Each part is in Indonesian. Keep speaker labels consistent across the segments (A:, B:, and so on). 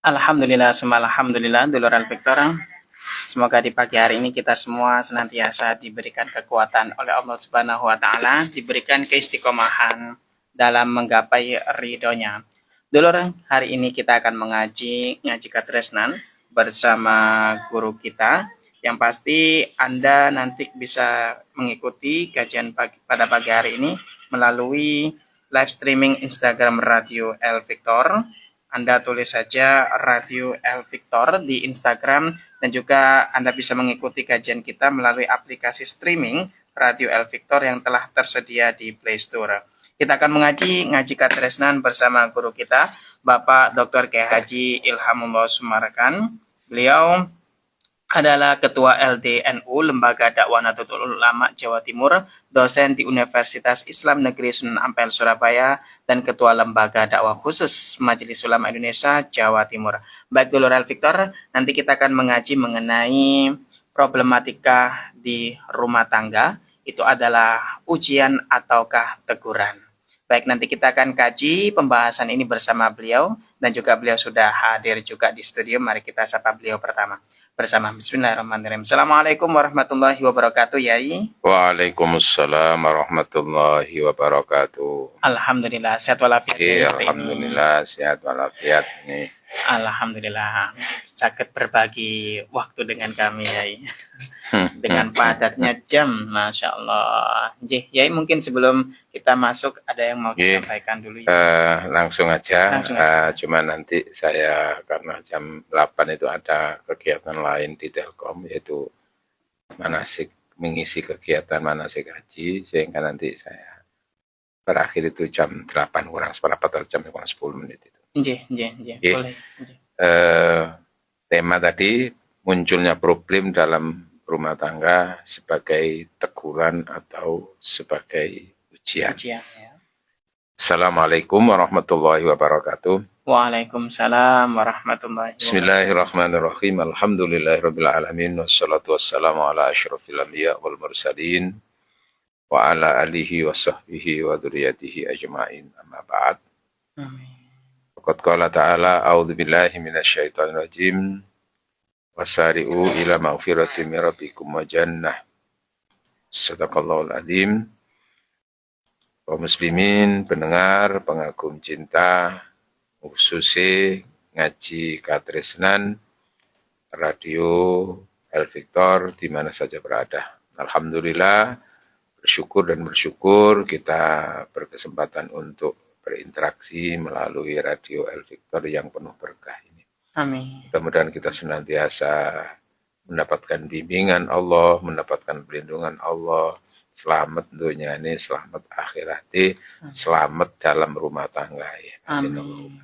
A: Alhamdulillah, semua alhamdulillah, dulur Victor. Semoga di pagi hari ini kita semua senantiasa diberikan kekuatan oleh Allah Subhanahu wa taala, diberikan keistiqomahan dalam menggapai ridhonya. Dulur, hari ini kita akan ngaji katresnan bersama guru kita. Yang pasti Anda nanti bisa mengikuti kajian pada pagi hari ini melalui live streaming Instagram Radio El Victor. Anda tulis saja Radio El Victor di Instagram dan juga Anda bisa mengikuti kajian kita melalui aplikasi streaming Radio El Victor yang telah tersedia di Play Store. Kita akan ngaji katresnan bersama guru kita, Bapak Dr. Kiai Haji Ilhamullah Sumarakan. Beliau adalah Ketua LDNU Lembaga Dakwah Nahdlatul Ulama Jawa Timur, dosen di Universitas Islam Negeri Sunan Ampel Surabaya, dan Ketua Lembaga Dakwah Khusus Majelis Ulama Indonesia Jawa Timur. Baik dulur El Victor, nanti kita akan mengaji mengenai problematika di rumah tangga, itu adalah ujian ataukah teguran. Baik, nanti kita akan kaji pembahasan ini bersama beliau, dan juga beliau sudah hadir juga di studio. Mari kita sapa beliau pertama. Bersama bismillahirrahmanirrahim. Assalamualaikum warahmatullahi wabarakatuh, Yai.
B: Waalaikumsalam warahmatullahi wabarakatuh.
A: Alhamdulillah, sehat walafiat.
B: Alhamdulillah, sehat walafiat nih.
A: Alhamdulillah, sakit berbagi waktu dengan kami, Yai. Dengan padatnya jam, Masya Allah. Yai, mungkin sebelum kita masuk, ada yang mau disampaikan dulu?
B: Langsung aja. Cuma nanti saya, karena jam 8 itu ada kegiatan lain di Telkom, yaitu mengisi kegiatan manasik haji, sehingga nanti saya berakhir itu jam 8 kurang seperempat atau jam kurang 10 menit itu.
A: Boleh.
B: Tema tadi, munculnya problem dalam rumah tangga sebagai teguran atau sebagai ujian.
A: Ya.
B: Assalamualaikum warahmatullahi wabarakatuh.
A: Waalaikumsalam warahmatullahi wabarakatuh.
B: Bismillahirrahmanirrahim. Alhamdulillahirabbil alamin wassalatu wassalamu ala asyrafil anbiya wal mursalin wa ala alihi wa sahbihi wa dzurriyyatihi ajmain. Amma ba'd.
A: Amin.
B: Qad qala ta'ala a'udzubillahi minasyaitonir rajim. Wasari'u ila maghfiratin min rabbikum wa jannah. Shadaqallahul azim. Kaum muslimin, pendengar, pengagum cinta, khususnya ngaji katresnan Radio El Victor di mana saja berada. Alhamdulillah, bersyukur kita berkesempatan untuk berinteraksi melalui Radio El Victor yang penuh berkah ini.
A: Amin.
B: Mudah-mudahan kita senantiasa mendapatkan bimbingan Allah, mendapatkan perlindungan Allah, selamat dunia ini, selamat akhirat ini, selamat dalam rumah tangga ya.
A: Amin.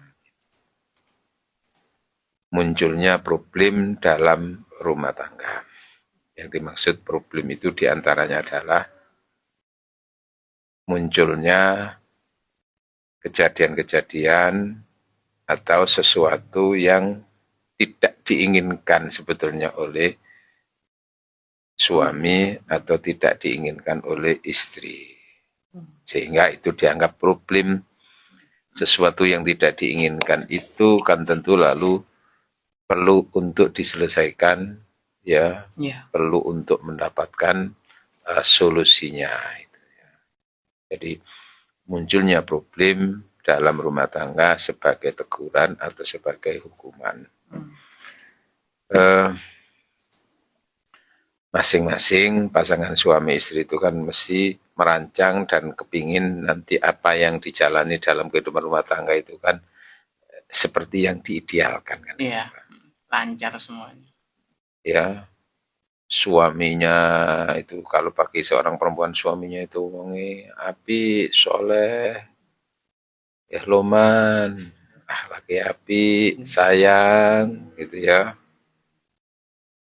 B: Munculnya problem dalam rumah tangga. Yang dimaksud problem itu diantaranya adalah munculnya kejadian-kejadian atau sesuatu yang tidak diinginkan sebetulnya oleh suami atau tidak diinginkan oleh istri. Sehingga itu dianggap problem. Sesuatu yang tidak diinginkan itu kan tentu lalu perlu untuk diselesaikan, ya. Perlu untuk mendapatkan solusinya. Jadi munculnya problem dalam rumah tangga sebagai teguran atau sebagai hukuman. Masing-masing pasangan suami istri itu kan mesti merancang dan kepingin nanti apa yang dijalani dalam kehidupan rumah tangga itu kan seperti yang diidealkan kan.
A: Iya, lancar semuanya.
B: Ya, suaminya itu kalau bagi seorang perempuan, suaminya itu wonge api, soleh, ihloman, laki api, sayang, gitu ya.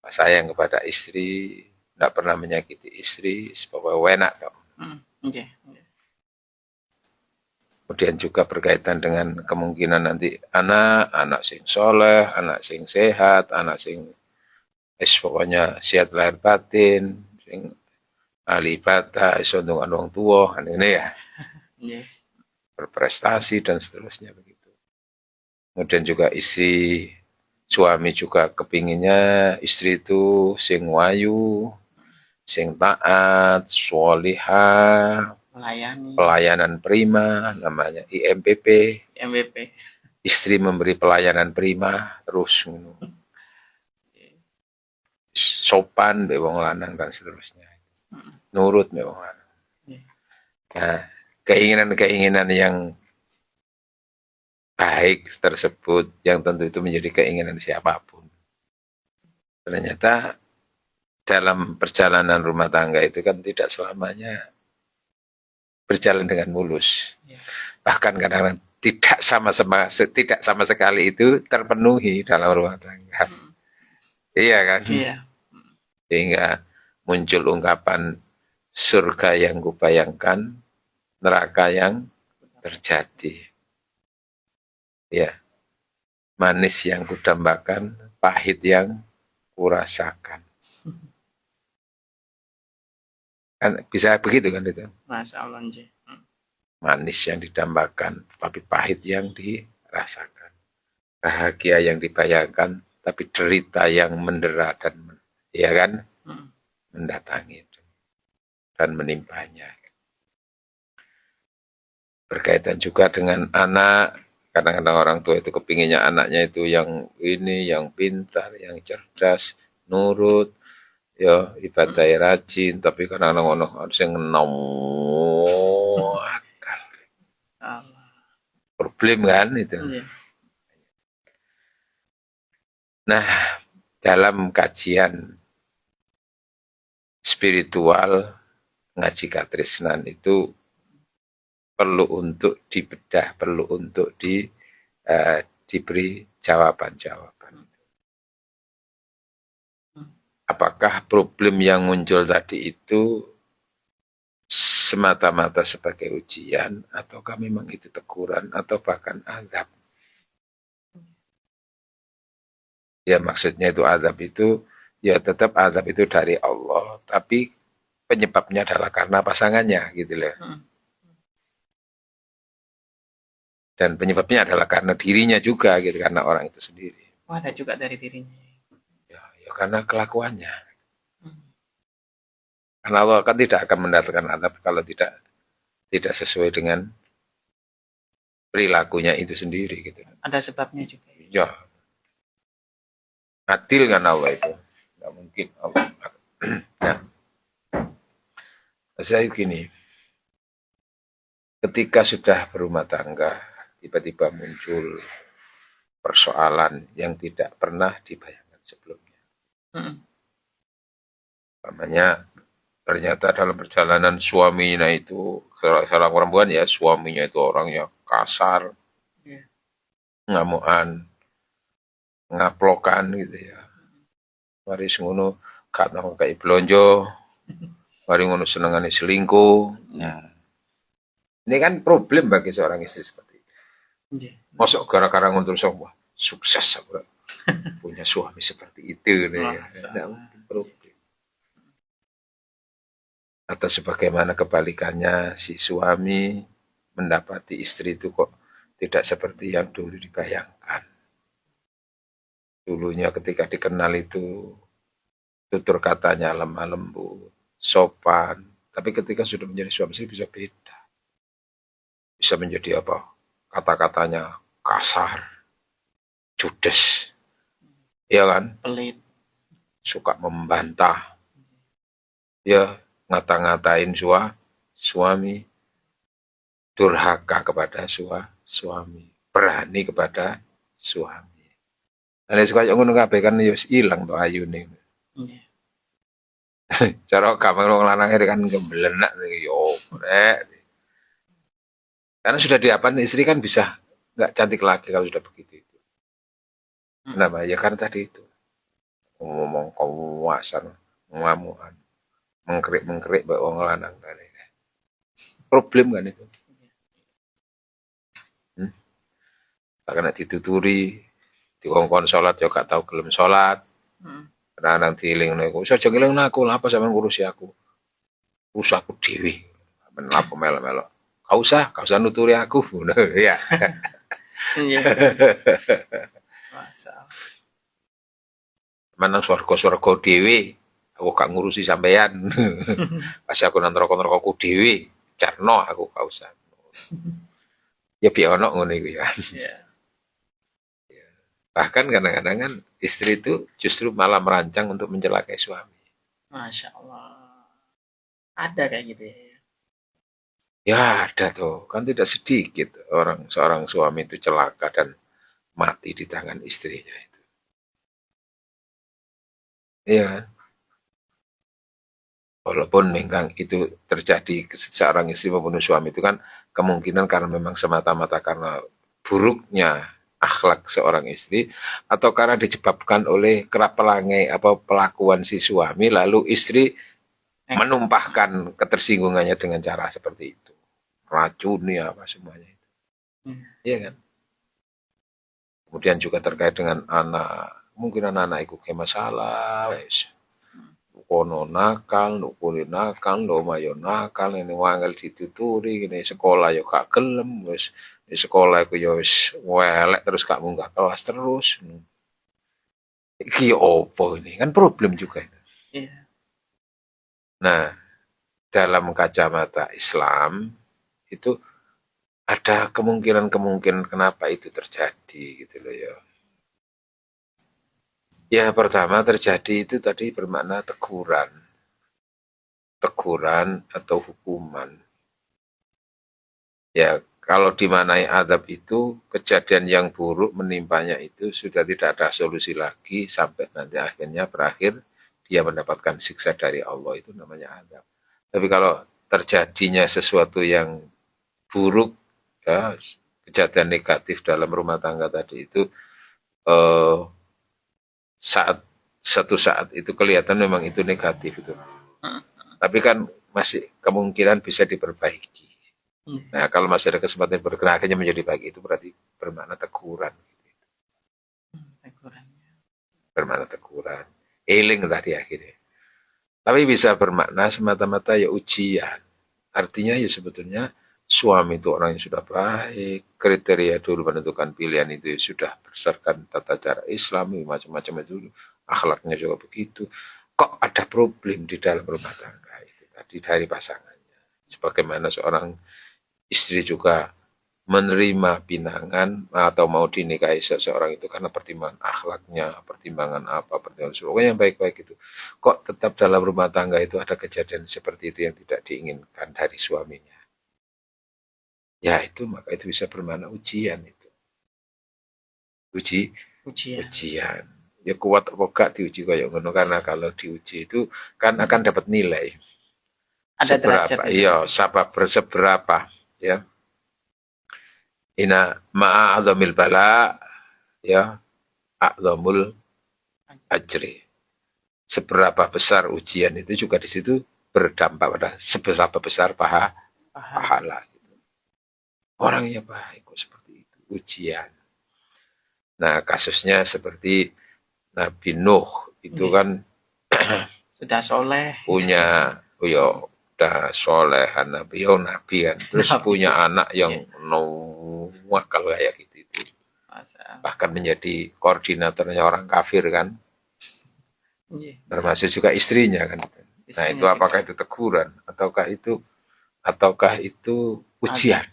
B: Sayang kepada istri, tidak pernah menyakiti istri, pokoknya enak. Kemudian juga berkaitan dengan kemungkinan nanti anak sing soleh, anak sing sehat, anak sing pokoknya sehat lahir batin, sing ahli ibadah, iso dengan wong tua, kan ini ya. Berprestasi dan seterusnya begitu. Kemudian juga suami juga kepinginnya istri itu sing wayu, sing taat, sholihah,
A: Melayani.
B: pelayanan prima, namanya IMPP.
A: MVP.
B: Istri memberi pelayanan prima, terus sopan be wong lanang dan seterusnya. Nurut be wong lanang. Nah, keinginan-keinginan yang baik tersebut yang tentu itu menjadi keinginan siapapun. Ternyata dalam perjalanan rumah tangga itu kan tidak selamanya berjalan dengan mulus. Bahkan kadang-kadang tidak sama sekali itu terpenuhi dalam rumah tangga. Iya kan?
A: Iya.
B: Sehingga muncul ungkapan surga yang kubayangkan, neraka yang terjadi. Ya, manis yang kudambakan, pahit yang kurasakan. Kan bisa begitu kan itu?
A: Masya Allah.
B: Manis yang didambakan, tapi pahit yang dirasakan. Bahagia yang dibayangkan, tapi derita yang mendera dan ya kan? Mendatangi itu dan menimpanya. Berkaitan juga dengan anak. Kadang-kadang orang tua itu kepinginnya anaknya itu yang ini, yang pintar, yang cerdas, nurut, ya ibadah rajin, tapi kadang-kadang ono sing ngenom akal. Problem kan itu. Nah, dalam kajian spiritual ngaji katresnan itu perlu untuk dibedah, perlu untuk diberi jawaban-jawaban. Apakah problem yang muncul tadi itu semata-mata sebagai ujian, ataukah memang itu teguran, atau bahkan azab? Ya maksudnya itu azab itu, ya tetap azab itu dari Allah, tapi penyebabnya adalah karena pasangannya, gitu loh. Dan penyebabnya adalah karena dirinya juga, gitu, karena orang itu sendiri.
A: Oh, ada juga dari dirinya.
B: Ya karena kelakuannya. Karena Allah kan tidak akan mendatangkan azab kalau tidak sesuai dengan perilakunya itu sendiri, gitu.
A: Ada sebabnya juga.
B: Ya, adil kan Allah itu, tidak mungkin Allah. Nah, saya gini, ketika sudah berumah tangga, tiba-tiba muncul persoalan yang tidak pernah dibayangkan sebelumnya. Namanya ternyata dalam perjalanan suaminya itu, salah perempuan ya, suaminya itu orangnya kasar, ngamuan, ngaplokan gitu ya. Mari ngono gak nang kayak blonjo, mari ngono senengane selingkuh. Ini kan problem bagi seorang istri seperti itu. Masuk gara-gara ngono terus wah, sukses aku punya suami seperti itu nih. Tidak mungkin problem. Atau sebagaimana kebalikannya, si suami mendapati istri itu kok tidak seperti yang dulu dibayangkan. Dulunya ketika dikenal itu tutur katanya lemah lembut, sopan, tapi ketika sudah menjadi suami istri bisa beda. Bisa menjadi apa? Kata-katanya kasar, judes, ya kan?
A: Pelit,
B: suka membantah, ya ngata-ngatain suami, durhaka kepada suami, berani kepada suami. Nah, suka yang ngono kabeh kan ya ilang to ayune. Cara gampang wong lanang kan gemblenak yo rek. Karena sudah diapain istri kan bisa nggak cantik lagi kalau sudah begitu itu. Kenapa? Ya karena tadi itu ngomong kawasan, ngamuan, mengkerik bae wong lanang tadi. Problem kan itu. Karena dituturi, dikongkon sholat ya gak tau gelem sholat. Kadang-kadang dieling niku, iso aja ngeling aku, lha apa sampean ngurusi aku? Urus aku dhewe. Men lapo melo-melo. Gak usah nuturi aku. Ya.
A: Iya. Masya Allah.
B: Manang swarga-swarga dhewe, aku gak ngurusi sampean. Pas aku nang neraka-nerakaku dhewe, carno aku gak usah. Ya biar ono ngono iku ya.
A: Iya.
B: Bahkan kadang-kadang kan istri itu justru malah merancang untuk mencelakai suami.
A: Masya Allah. Ada kayak gitu ya.
B: Ya ada tuh, kan tidak sedikit seorang suami itu celaka dan mati di tangan istrinya itu. Iya, walaupun memang itu terjadi seorang istri membunuh suami itu kan kemungkinan karena memang semata-mata karena buruknya akhlak seorang istri atau karena disebabkan oleh kerap pelangai apa pelakuan si suami lalu istri menumpahkan ketersinggungannya dengan cara seperti itu. Racuni apa semuanya itu. Iya kan? Kemudian juga terkait dengan anak, mungkin anak-anak itu kayak masalah, wes. Kono nakal, nukuli nakal, lomayo nakal, ini wangel dituturi, ini sekolah yo gak gelem, wes di sekolah itu yo wes welek terus gak munggah kelas terus. Iki opo ini kan problem juga itu.
A: Iya.
B: Nah, dalam kacamata Islam itu ada kemungkinan-kemungkinan kenapa itu terjadi gitu loh ya. Ya pertama terjadi itu tadi bermakna teguran. Teguran atau hukuman. Ya kalau dimanai adab itu kejadian yang buruk menimpanya itu sudah tidak ada solusi lagi sampai nanti akhirnya berakhir dia mendapatkan siksa dari Allah itu namanya adab. Tapi kalau terjadinya sesuatu yang buruk ya kejadian negatif dalam rumah tangga tadi itu satu saat itu kelihatan memang itu negatif itu. Tapi kan masih kemungkinan bisa diperbaiki. Nah kalau masih ada kesempatan bergerak akhirnya menjadi baik itu berarti bermakna teguran. Bermakna teguran. Eling tadi akhirnya. Tapi bisa bermakna semata-mata ya ujian. Artinya ya sebetulnya suami itu orang yang sudah baik, kriteria dulu menentukan pilihan itu sudah berdasarkan tata cara Islam, macam-macam itu, akhlaknya juga begitu. Kok ada problem di dalam rumah tangga itu tadi dari pasangannya. Sebagaimana seorang istri juga menerima pinangan atau mau dinikahi seseorang itu karena pertimbangan akhlaknya, pertimbangan apa, pertimbangan pokoknya yang baik-baik itu. Kok tetap dalam rumah tangga itu ada kejadian seperti itu yang tidak diinginkan dari suaminya. Ya itu maka itu bisa bermakna ujian itu. Ujian. Ya kuat apa gak diuji kayak ngono karena kalau diuji itu kan akan dapat nilai.
A: Ada
B: seberapa iya, seberapa ya. Ina ma'adzamil bala ya a'zamul ajri. Seberapa besar ujian itu juga di situ berdampak pada seberapa besar pahala. Orangnya baik kok seperti itu, ujian. Nah, kasusnya seperti Nabi Nuh itu kan
A: sudah soleh.
B: Punya udah soleh Nabi kan. Terus punya anak yang nakal kayak gitu itu. Bahkan menjadi koordinatornya orang kafir kan. Termasuk juga istrinya kan. Nah, itu apakah itu teguran ataukah itu ujian?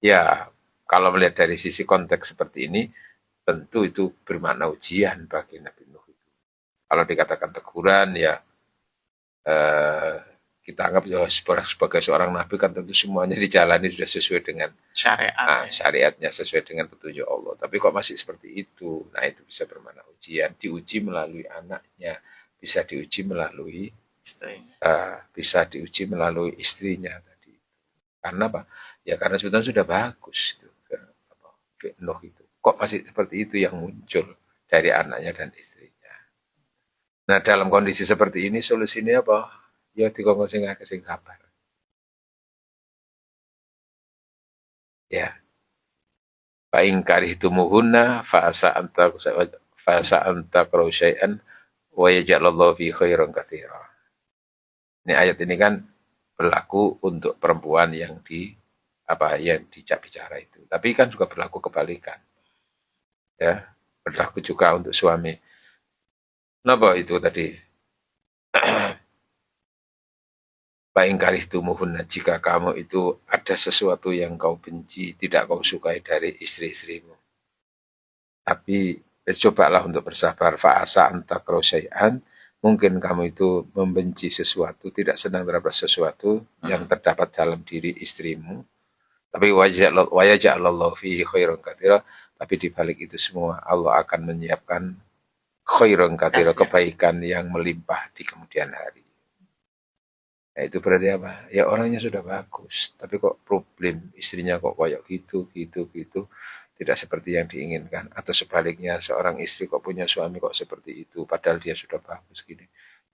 B: Ya, kalau melihat dari sisi konteks seperti ini, tentu itu bermakna ujian bagi Nabi Nuh itu. Kalau dikatakan teguran, ya kita anggap ya sebagai seorang Nabi kan tentu semuanya dijalani sudah sesuai dengan syariatnya, sesuai dengan petunjuk Allah. Tapi kok masih seperti itu? Nah itu bisa bermakna ujian. Diuji melalui anaknya, bisa diuji melalui istrinya tadi. Karena apa? Ya karena sudah bagus itu. Nuh itu. Kok masih seperti itu yang muncul dari anaknya dan istrinya. Nah dalam kondisi seperti ini solusinya apa? Ya dikongkon sing akeh sing sabar. Ya. Fa in karihtumuhunna fa asa anta syai'an wa yaj'alallahu fi khairan katsira. Ini ayat ini kan berlaku untuk perempuan yang apa yang bicara itu. Tapi kan juga berlaku kebalikan. Ya, berlaku juga untuk suami. Kenapa itu tadi? Paling karihtumuhunna, jika kamu itu ada sesuatu yang kau benci, tidak kau sukai dari istri-istrimu. Tapi cobalah untuk bersabar. Fa'asa anta syai'an, mungkin kamu itu membenci sesuatu, tidak senang terhadap sesuatu yang terdapat dalam diri istrimu. Tapi waja'alallahu fihi khairan katsira, tapi di balik itu semua Allah akan menyiapkan khairan katsira, kebaikan yang melimpah di kemudian hari. Nah, itu berarti apa? Ya orangnya sudah bagus, tapi kok problem istrinya kok kayak gitu, tidak seperti yang diinginkan. Atau sebaliknya, seorang istri kok punya suami kok seperti itu, padahal dia sudah bagus gini.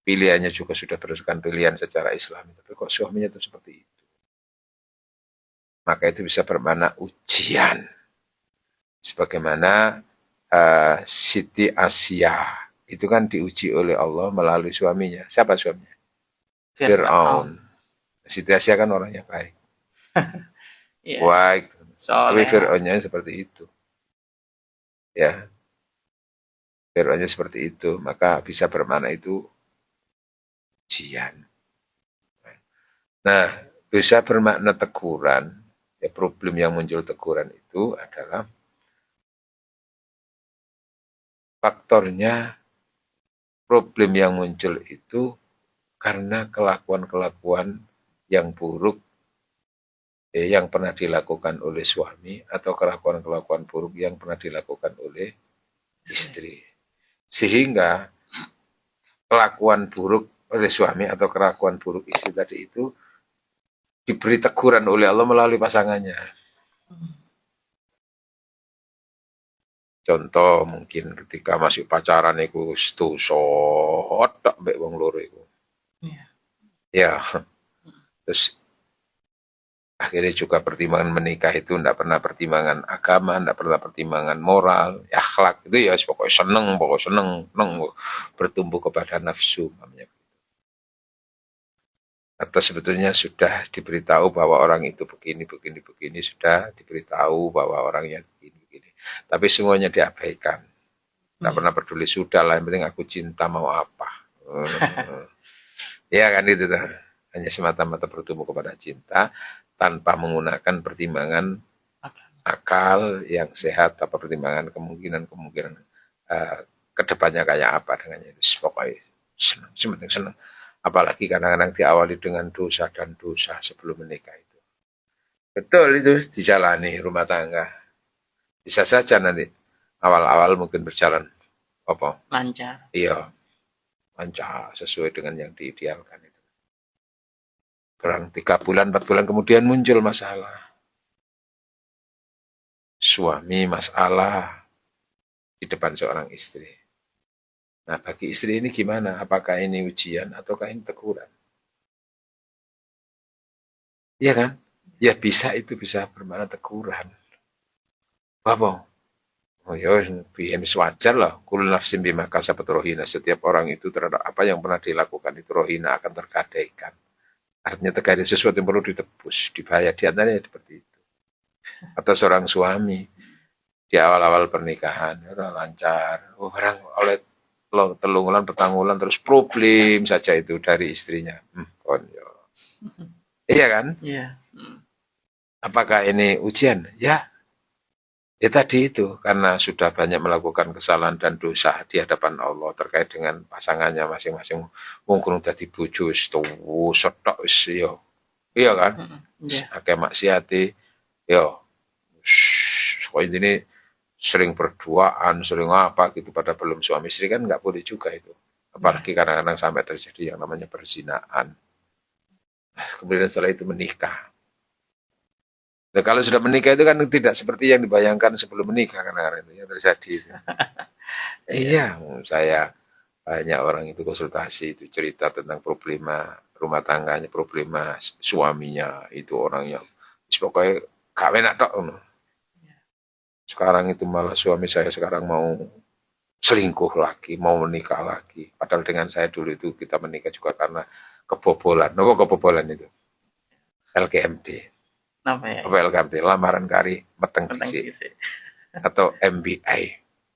B: Pilihannya juga sudah berdasarkan pilihan secara Islami, tapi kok suaminya itu seperti itu. Maka itu bisa bermakna ujian. Sebagaimana Siti Asia itu kan diuji oleh Allah melalui suaminya. Siapa suaminya? Fir'aun. Siti Asia kan orangnya baik. Baik. Tapi Fir'aunnya seperti itu. Ya. Fir'aunnya seperti itu. Maka bisa bermakna itu ujian. Nah, bisa bermakna teguran. Ya, problem yang muncul teguran itu adalah faktornya problem yang muncul itu karena kelakuan-kelakuan yang buruk yang pernah dilakukan oleh suami atau kelakuan-kelakuan buruk yang pernah dilakukan oleh istri. Sehingga kelakuan buruk oleh suami atau kelakuan buruk istri tadi itu diberi teguran oleh Allah melalui pasangannya. Contoh mungkin ketika masih pacaran iku stusot tak mbek wong loro iku. Ya. Terus akhirnya juga pertimbangan menikah itu tidak pernah pertimbangan agama, tidak pernah pertimbangan moral, akhlak itu ya pokoknya seneng bertumbuh kepada nafsu namanya. Atau sebetulnya sudah diberitahu bahwa orang itu begini, sudah diberitahu bahwa orangnya begini. Tapi semuanya diabaikan. Tidak pernah peduli, sudah lah, yang penting aku cinta mau apa. Ya kan itu tuh. Hanya semata-mata bertumbuh kepada cinta tanpa menggunakan pertimbangan akal yang sehat atau pertimbangan kemungkinan kedepannya kayak apa dengannya. Pokoknya senang. Apalagi kadang-kadang diawali dengan dosa dan dosa sebelum menikah itu. Betul itu dijalani rumah tangga. Bisa saja nanti awal-awal mungkin berjalan apa?
A: Lancar.
B: Iya, lancar sesuai dengan yang diidealkan itu. Berang 3 bulan, 4 bulan kemudian muncul masalah. Suami masalah di depan seorang istri. Nah, bagi istri ini gimana? Apakah ini ujian ataukah ini teguran? Iya kan? Ya bisa, itu bisa bermakna teguran. Apa? Oh ya, biyen wajar lah. Kullu nafsin bima kasabat rohina. Setiap orang itu terhadap apa yang pernah dilakukan itu rohina akan tergadaikan. Artinya tergadai sesuatu yang perlu ditebus, dibayar. Di antaranya seperti itu. Atau seorang suami di awal-awal pernikahan, udah lancar. Oh, orang oleh telungulan, petanggulan, terus problem saja itu dari istrinya. Iya kan?
A: Iya.
B: Apakah ini ujian? Ya. Ya tadi itu, karena sudah banyak melakukan kesalahan dan dosa di hadapan Allah terkait dengan pasangannya masing-masing. Mungkin udah dibujuk, setok yo. Iya kan? Akeh maksiati, yo. Kok ini sering berduaan, sering apa gitu pada belum suami istri kan nggak boleh juga itu. Apalagi kadang-kadang sampai terjadi yang namanya perzinaan. Kemudian setelah itu menikah. Nah, kalau sudah menikah itu kan tidak seperti yang dibayangkan sebelum menikah kadang-kadang itu yang terjadi. Iya, saya banyak orang itu konsultasi itu cerita tentang problema rumah tangganya, problema suaminya itu orangnya pokoknya kawin atau sekarang itu malah suami saya sekarang mau selingkuh lagi, mau menikah lagi. Padahal dengan saya dulu itu kita menikah juga karena kebobolan. Kebobolan itu? LKMD.
A: Apa ya?
B: Welcome deh, lamaran kari meteng
A: Tentang
B: dhisik
A: fisik.
B: atau MBI.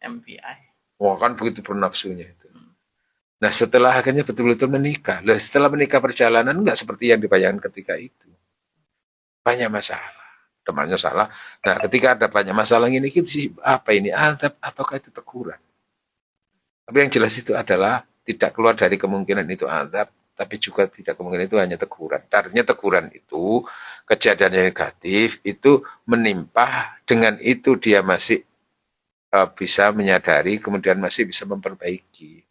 A: MPI.
B: Wah kan begitu bernafsunya itu. Nah setelah akhirnya betul-betul menikah, lah setelah menikah perjalanan nggak seperti yang dibayangkan ketika itu. Banyak masalah, temannya salah. Nah ketika ada banyak masalah ini, apa ini? Azab, apakah itu teguran? Tapi yang jelas itu adalah tidak keluar dari kemungkinan itu azab, tapi juga tidak kemungkinan itu hanya teguran. Artinya teguran itu kejadian yang negatif itu menimpa, dengan itu dia masih bisa menyadari, kemudian masih bisa memperbaiki.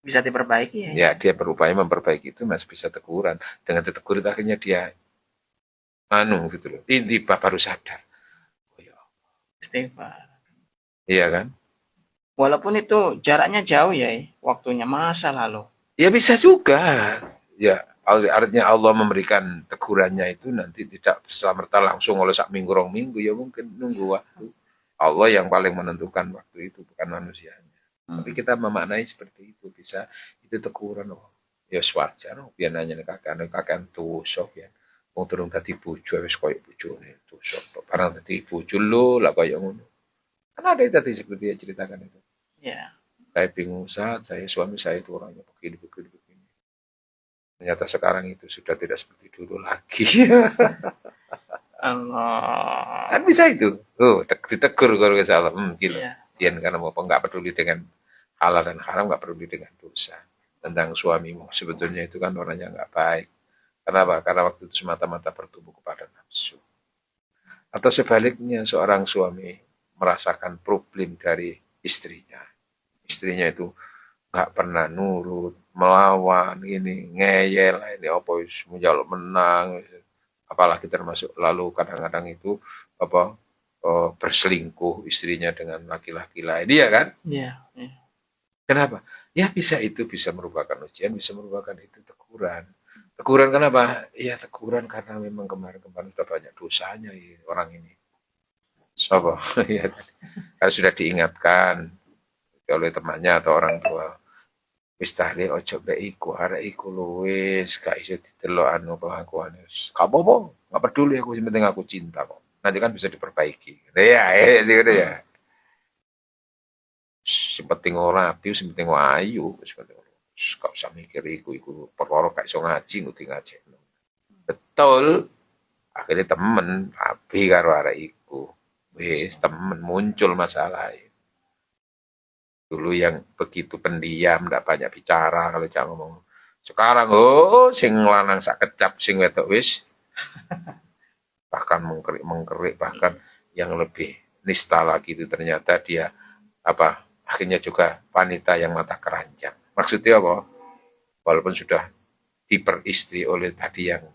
A: Bisa diperbaiki ya?
B: Ya, dia berupaya memperbaiki itu masih bisa teguran. Dengan ditegur itu akhirnya dia gitu loh. Tiba baru sadar. Oh, ya.
A: Istighfar.
B: Iya kan?
A: Walaupun itu jaraknya jauh ya, waktunya masa lalu.
B: Ya bisa juga. Ya, artinya Allah memberikan tegurannya itu nanti tidak serta-merta langsung oleh sak minggu rong minggu, ya mungkin nunggu waktu. Allah yang paling menentukan waktu itu, bukan manusianya. Tapi kita memaknai seperti itu, bisa itu teguran. Oh, ya wajar, biar nanya kakak tusuk ya. Wong turun tadi bojo wis koyo bojone tusuk. Barang tadi bojo lho lah koyo ngono. Kan ada tadi seperti yang ceritakan itu.
A: Ya.
B: Saya bingung saat suami saya itu orangnya begini. Ternyata sekarang itu sudah tidak seperti dulu lagi.
A: Allah.
B: Kan bisa itu. Oh, ditegur kalau ke salah. Gila.
A: Iya.
B: Dia karena mau nggak peduli dengan halal dan haram, nggak peduli dengan dosa. Tentang suamimu sebetulnya itu kan orangnya nggak baik. Kenapa? Karena waktu itu semata-mata bertumbuh kepada nafsu. Atau sebaliknya seorang suami merasakan problem dari istrinya. Istrinya itu nggak pernah nurut, melawan, ini ngeyel, ini apa menjaluk menang, apalagi termasuk lalu kadang-kadang itu apa berselingkuh istrinya dengan laki-laki lain, dia kan?
A: Iya. Ya.
B: Kenapa? Ya bisa itu bisa merupakan ujian, bisa merupakan itu teguran. Teguran kenapa? Ya teguran karena memang kemarin-kemarin sudah banyak dosanya ya, orang ini. Apa? Ya, karena sudah diingatkan oleh temannya atau orang tua. Wis tahle ojo mbek iku, arek iku wis gak iso didelok anu kelakuane. Gak apa-apa, gak peduli aku, yang penting aku cinta kok. Nanti kan bisa diperbaiki. Ya, gitu ya. Sing penting ora rapi, sing penting ayu, wis penting. Gak usah mikir iku perkara gak iso ngaji ngerti ngaji. Betul. Akhirnya temen rapi karo arek iku. Wis temen muncul masalah. Dulu yang begitu pendiam, tidak banyak bicara kalau jangan ngomong. Sekarang, sing lanang sak kecap, sing wedok wis. Bahkan mengkerik, bahkan yang lebih nista lagi itu ternyata dia akhirnya juga wanita yang mata keranjang. Maksudnya apa? Walaupun sudah diperistri oleh tadi yang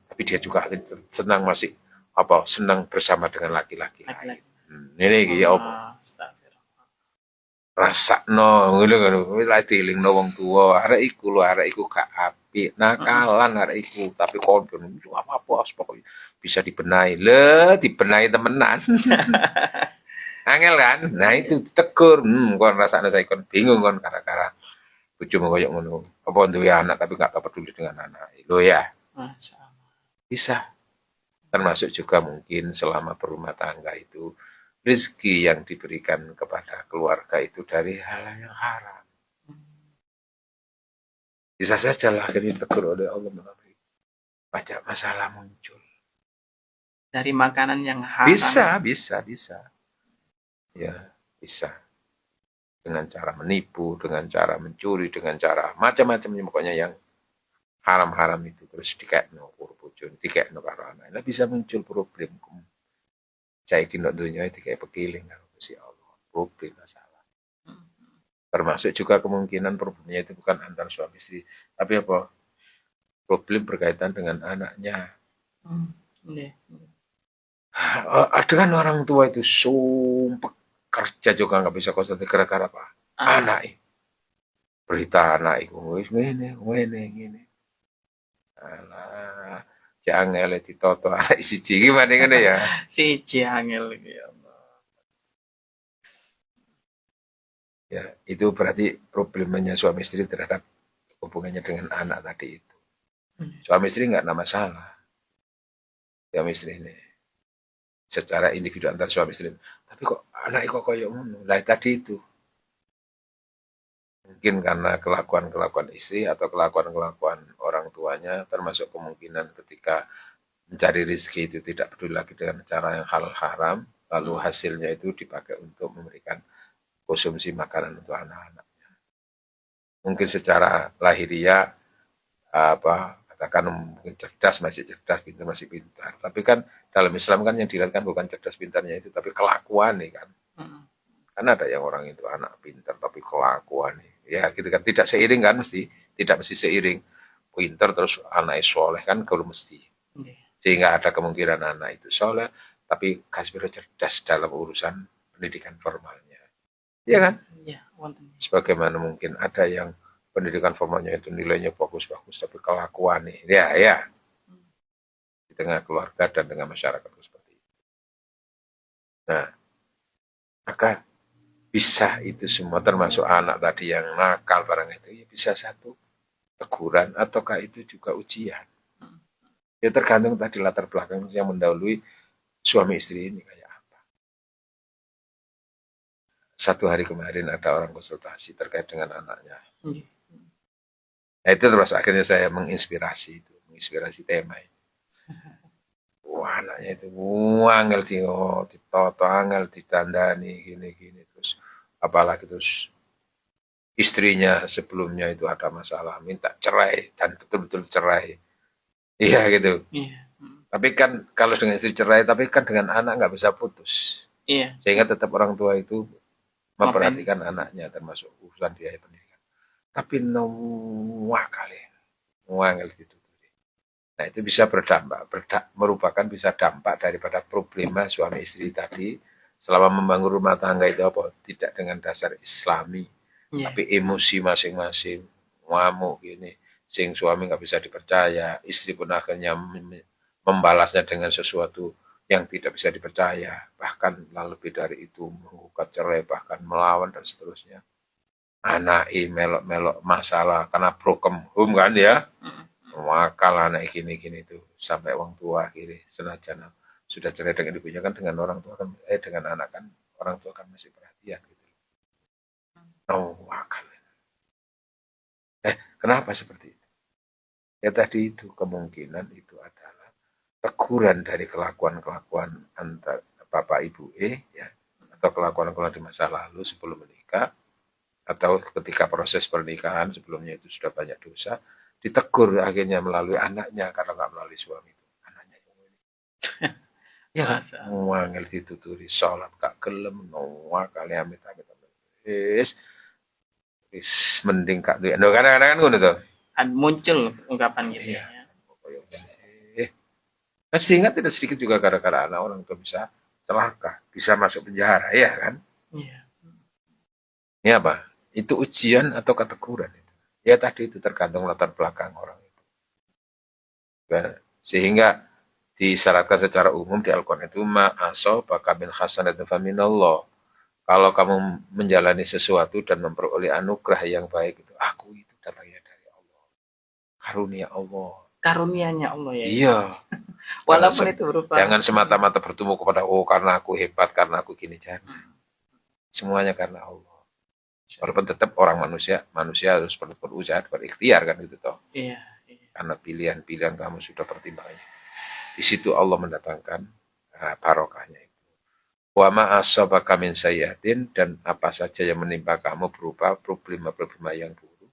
B: tapi dia juga senang masih senang bersama dengan laki-laki lain. Ini ya apa? Rasakno ngono ngono lha dielingno wong tuwa arek iku gak apik nakalan arek iku tapi kondon apa pokoke bisa dibenahi dibenahi temenan. Angel kan nah itu ditegur kon rasane saya kon bingung kon gara-gara bojomu koyo ngono apa duwe anak tapi gak peduli dengan anak lho ya bisa termasuk juga mungkin selama berumah tangga itu rezeki yang diberikan kepada keluarga itu dari hal yang haram. Bisa saja lah akhirnya ditegur oleh Allah melalui banyak masalah muncul.
A: Dari makanan yang haram.
B: Bisa. Ya, bisa. Dengan cara menipu, dengan cara mencuri, dengan cara macam-macam pokoknya yang haram-haram itu terus dikekno bojo, dikekno karo anak. Nah, bisa muncul problem. Saya kira dunia itu kayak pegiling kalau si Allah problem masalah. Termasuk juga kemungkinan problemnya itu bukan antar suami istri, tapi apa problem berkaitan dengan anaknya. Ada kan orang tua itu sumpah kerja juga nggak bisa konsentrasi gara-gara apa? Anak berita anak itu ngene. Alah. Jangan ditoto anak siji gimana ngene ya.
A: Siji angel ya Allah.
B: Ya, itu berarti problemnya suami istri terhadap hubungannya dengan anak tadi itu. Suami istri nggak ada masalah. suami istri ini secara individu antar suami istri. Tapi kok anak kok koyo ngono. Lah tadi itu mungkin karena kelakuan-kelakuan istri atau kelakuan-kelakuan orang tuanya, termasuk kemungkinan ketika mencari rezeki itu tidak peduli lagi dengan cara yang halal haram, lalu hasilnya itu dipakai untuk memberikan konsumsi makanan untuk anak-anaknya. Mungkin secara lahiriah katakan mungkin cerdas, masih cerdas, pintar masih pintar. Tapi kan dalam Islam kan yang dilihat kan bukan cerdas pintarnya itu, tapi kelakuan nih kan. Karena ada yang orang itu anak pintar tapi kelakuan nih. Ya gitu kan, tidak seiring kan mesti, tidak mesti seiring pintar terus anak soleh kan kalau mesti. Sehingga ada kemungkinan anak itu soleh, tapi kasbiro cerdas dalam urusan pendidikan formalnya. Iya kan?
A: Iya,
B: Sebagaimana mungkin ada yang pendidikan formalnya itu nilainya bagus-bagus, tapi kelakuan nih, ya, di tengah keluarga dan tengah masyarakat seperti itu. Nah, maka bisa itu semua termasuk anak tadi yang nakal barang itu, ya bisa satu teguran ataukah itu juga ujian. Ya tergantung tadi latar belakang yang mendahului suami istri ini kayak apa. Satu hari kemarin ada orang konsultasi terkait dengan anaknya. Nah, itu terus akhirnya saya menginspirasi tema itu. Wah, anaknya itu angel ditoto, angel ditandani gini-gini terus apalagi terus istrinya sebelumnya itu ada masalah minta cerai dan betul-betul cerai. Iya gitu.
A: Iya.
B: Tapi kan kalau dengan istri cerai, tapi kan dengan anak nggak bisa putus.
A: Iya.
B: Sehingga tetap orang tua itu memperhatikan anaknya termasuk urusan biaya pendidikan. Tapi nuwah kali, ngel gitu. Nah itu bisa berdampak, merupakan bisa dampak daripada problema suami istri tadi selama membangun rumah tangga itu apa? Tidak dengan dasar Islami, tapi emosi masing-masing, ngamuk gini, sing suami nggak bisa dipercaya, istri pun akhirnya membalasnya dengan sesuatu yang tidak bisa dipercaya, bahkan lebih dari itu menggugat cerai, bahkan melawan dan seterusnya. Anak melok-melok masalah karena broken home kan ya. Wakal anak gini-gini tuh sampai orang tua akhirnya senajan sudah cerai dengan ibunya kan dengan orang tua kan dengan anak kan orang tua kan masih perhatian gitu. Wakal. Kenapa seperti itu? Ya tadi itu kemungkinan itu adalah teguran dari kelakuan-kelakuan antar bapak ibu ya atau kelakuan-kelakuan di masa lalu sebelum menikah atau ketika proses pernikahan sebelumnya itu sudah banyak dosa ditegur akhirnya melalui anaknya karena nggak melalui suami itu anaknya yang ini ya ngangel dituturi sholat gak gelem kali amit wis mending kak tuh kadang-kadang kan ngono tuh
A: muncul ungkapan gitu ya.
B: Sehingga tidak sedikit juga gara-gara anak orang itu bisa celaka bisa masuk penjara ya kan ini apa itu ujian atau keteguran itu ya tadi itu tergantung latar belakang orang itu. Sehingga disyaratkan secara umum di Al-Quran itu ma'asobaka min hasanatin faminallah. Kalau kamu menjalani sesuatu dan memperoleh anugerah yang baik itu, aku itu datangnya dari Allah. Karunia Allah.
A: Karunianya Allah ya.
B: Iya.
A: Walaupun itu berupa.
B: Jangan semata-mata bertumbuh kepada karena aku hebat, karena aku gini jangan. Semuanya karena Allah. Walaupun tetap orang manusia harus berusaha, berikhtiar kan gitu toh.
A: Iya.
B: Karena pilihan-pilihan kamu sudah pertimbangannya. Di situ Allah mendatangkan barokahnya itu. Wa ma asabaka min sayyi'atin dan apa saja yang menimpa kamu berupa problema-problema yang buruk.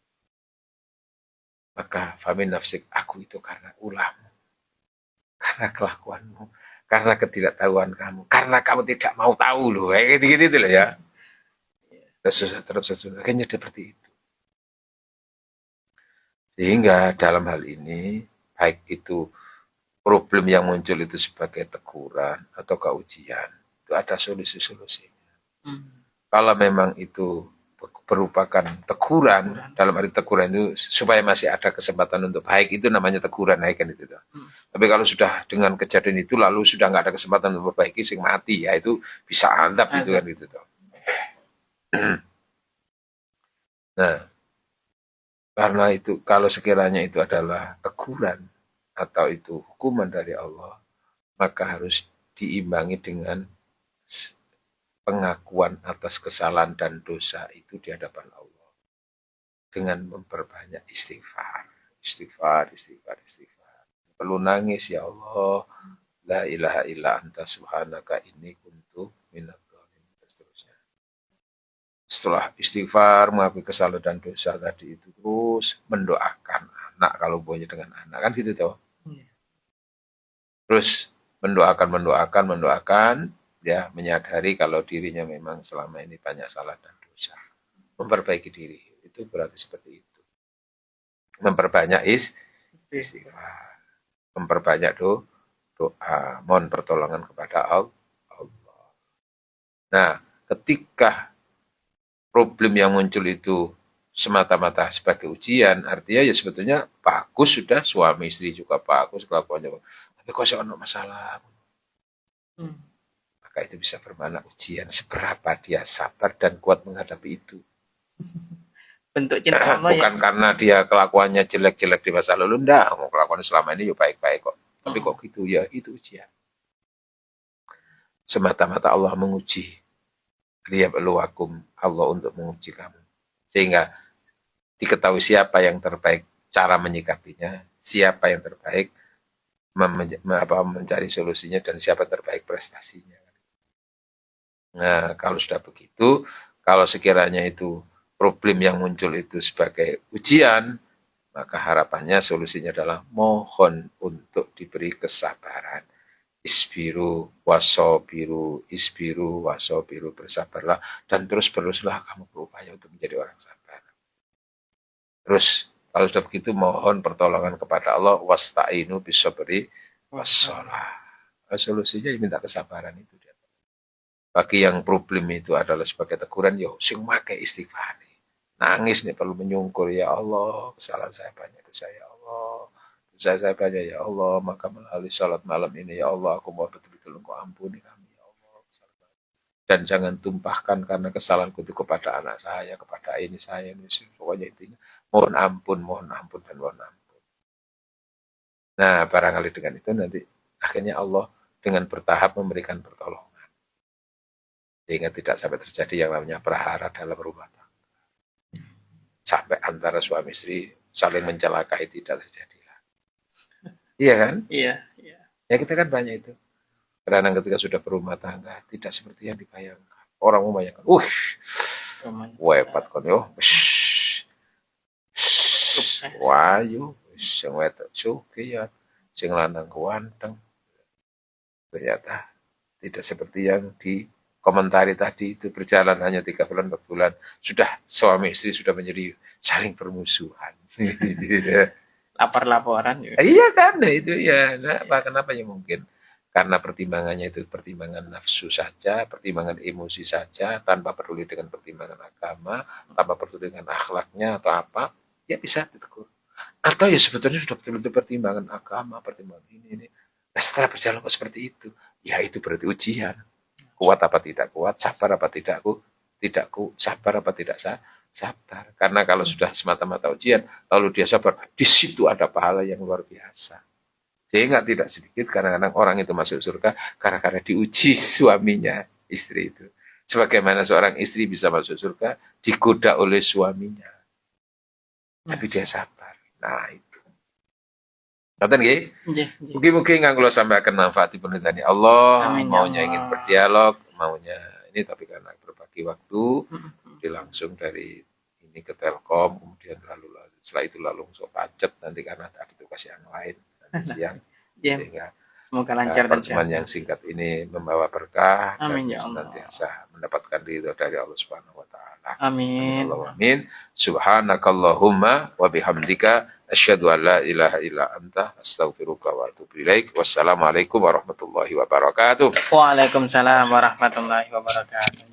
B: Maka famin nafsik aku itu karena ulahmu. Karena kelakuanmu, karena ketidaktahuan kamu, karena kamu tidak mau tahu loh, kayak gitu-gitu loh ya. Terus akhirnya seperti itu. Sehingga dalam hal ini baik itu problem yang muncul itu sebagai teguran atau ujian itu ada solusi-solusinya. Kalau memang itu merupakan teguran dalam arti teguran itu supaya masih ada kesempatan untuk baik itu namanya teguran kan itu. Tapi kalau sudah dengan kejadian itu lalu sudah nggak ada kesempatan untuk memperbaiki sing mati ya itu bisa antap gitu kan gitu toh. Nah, karena itu kalau sekiranya itu adalah teguran atau itu hukuman dari Allah, maka harus diimbangi dengan pengakuan atas kesalahan dan dosa itu di hadapan Allah dengan memperbanyak istighfar. Perlu nangis, ya Allah, la ilaha illa anta subhanaka inni kuntu minadz dzalimin, dan seterusnya. Setelah istighfar mengakui kesalahan dan dosa tadi itu, terus mendoakan anak kalau punya dengan anak, kan gitu toh. Terus mendoakan, ya, menyadari kalau dirinya memang selama ini banyak salah dan dosa, memperbaiki diri, itu berarti seperti itu. Memperbanyak istighfar, memperbanyak doa, mohon pertolongan kepada Allah. Nah, ketika problem yang muncul itu semata-mata sebagai ujian, artinya ya sebetulnya bagus, sudah suami istri juga bagus kelakuannya, tapi kok ada masalah, maka itu bisa bermakna ujian seberapa dia sabar dan kuat menghadapi itu.
A: Bentuk cinta Allah
B: bukan karena dia kelakuannya jelek-jelek di masa lalu, enggak, kelakuannya selama ini ya baik-baik kok, tapi kok gitu, ya itu ujian. Semata-mata Allah menguji, liyabluwakum, Allah untuk menguji kamu, sehingga diketahui siapa yang terbaik cara menyikapinya, siapa yang terbaik mencari solusinya, dan siapa terbaik prestasinya. Nah, kalau sudah begitu, kalau sekiranya itu problem yang muncul itu sebagai ujian, maka harapannya solusinya adalah mohon untuk diberi kesabaran. Isbiru wasobiru, bersabarlah dan teruslah kamu berupaya untuk menjadi orang sabar. Terus kalau sudah begitu, mohon pertolongan kepada Allah, wasta'inu bisabri wassalah. Solusinya minta kesabaran itu. Bagi yang problem itu adalah sebagai teguran, ya sing make istighfar. Nangis nih, perlu menyungkur, ya Allah, kesalahan saya banyak, dosa ya Allah, dosa saya banyak ya Allah, maka melalui salat malam ini ya Allah, aku mau betul-betul Engkau ampuni kami ya Allah. Dan jangan tumpahkan karena kesalahanku itu kepada anak saya, kepada ini saya, ini pokoknya intinya mohon ampun, dan mohon ampun. Nah, barangkali dengan itu nanti akhirnya Allah dengan bertahap memberikan pertolongan, sehingga tidak sampai terjadi yang namanya prahara dalam rumah tangga. Sampai antara suami istri saling mencelakai, tidak terjadi. Iya kan?
A: Iya.
B: Ya kita kan banyak itu. Karena ketika sudah berumah tangga, tidak seperti yang dibayangkan. Orang membayangkan, hebat kan yo. Wayu, sing wedok sugih ya, sing lanang kuanteng. Ternyata tidak seperti yang dikomentari tadi itu, berjalan hanya 3 bulan, 4 bulan, sudah suami istri sudah menjadi saling bermusuhan.
A: Lapor-laporan ya.
B: Iya kan, itu ya. Nah, kenapa ya mungkin? Karena pertimbangannya itu pertimbangan nafsu saja, pertimbangan emosi saja, tanpa peduli dengan pertimbangan agama, tanpa peduli dengan akhlaknya atau apa, ya bisa ditegur. Atau ya sebetulnya sudah betul-betul pertimbangan agama, pertimbangan ini. Nah, setelah berjalan seperti itu, ya itu berarti ujian. Kuat apa tidak kuat, sabar apa tidak sabar apa tidak sabar. Karena kalau sudah semata-mata ujian, lalu dia sabar, di situ ada pahala yang luar biasa. Sehingga tidak sedikit kadang-kadang orang itu masuk surga karena diuji suaminya, istri itu. Sebagaimana seorang istri bisa masuk surga digoda oleh suaminya, tapi dia sabar. Nah itu. Ngerti nggih? Mugi-mugi nganggo sampaikan manfaat penelitian Allah. Amin, maunya ya ingin berdialog, maunya ini, tapi karena berbagi waktu, langsung dari ini ke Telkom, kemudian lalu setelah itu langsung pacet nanti karena tadi tugas yang lain nanti siang. Sehingga
A: semoga lancar dan
B: pertemuan yang singkat ini membawa berkah.
A: Amin,
B: dan
A: ya Allah.
B: senantiasa mendapatkan ridho dari Allah Subhanahu wa taala.
A: Amin.
B: Amin. Subhanakallahumma wa bihamdika asyhadu an la ilaha illa anta astaghfiruka wa atubu ilaik. Wassalamualaikum warahmatullahi wabarakatuh.
A: Waalaikumsalam warahmatullahi wabarakatuh.